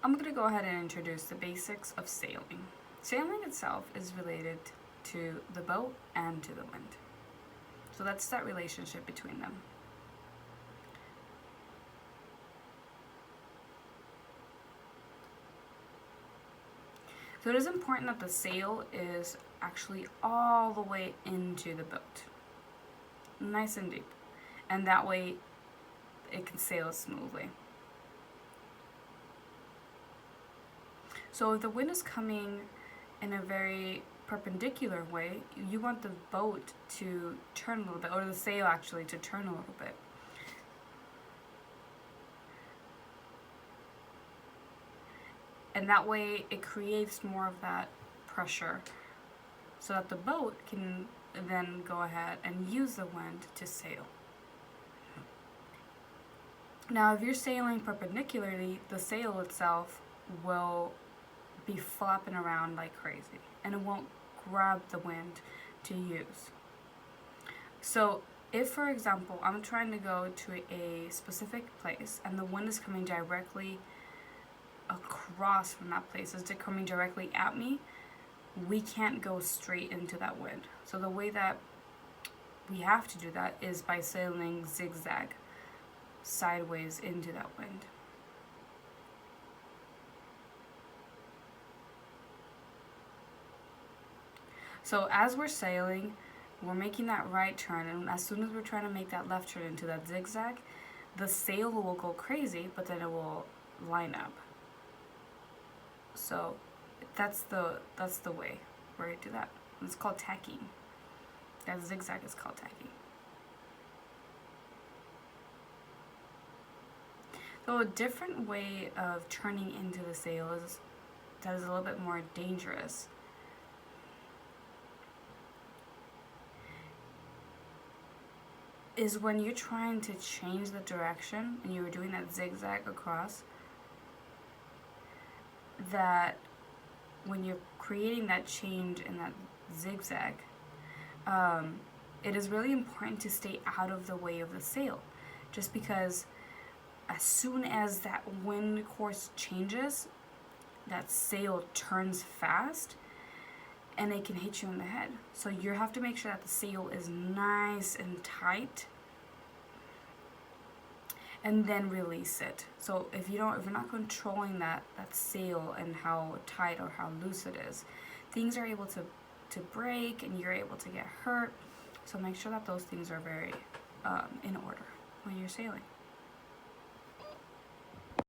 I'm going to go ahead and introduce the basics of sailing. Sailing itself is related to the boat and to the wind. So that's that relationship between them. So it is important that the sail is actually all the way into the boat, nice and deep, and that way it can sail smoothly. So if the wind is coming in a very perpendicular way, you want the boat to turn a little bit, or the sail actually to turn a little bit. And that way it creates more of that pressure so that the boat can then go ahead and use the wind to sail. Now if you're sailing perpendicularly, the sail itself will be flapping around like crazy and it won't grab the wind to use. So if, for example, I'm trying to go to a specific place and the wind is coming directly across from that place, is it coming directly at me, we can't go straight into that wind. So the way that we have to do that is by sailing zigzag sideways into that wind. So as we're sailing, we're making that right turn, and as soon as we're trying to make that left turn into that zigzag, the sail will go crazy, but then it will line up. So that's the way where you do that. It's called tacking. That zigzag is called tacking. So a different way of turning into the sail that is a little bit more dangerous is when you're trying to change the direction and you're doing that zigzag across, that when you're creating that change in that zigzag, it is really important to stay out of the way of the sail, just because as soon as that wind course changes, that sail turns fast and it can hit you in the head. So you have to make sure that the sail is nice and tight and then release it. So if you're not controlling that sail and how tight or how loose it is, things are able to break and you're able to get hurt. So make sure that those things are very in order when you're sailing.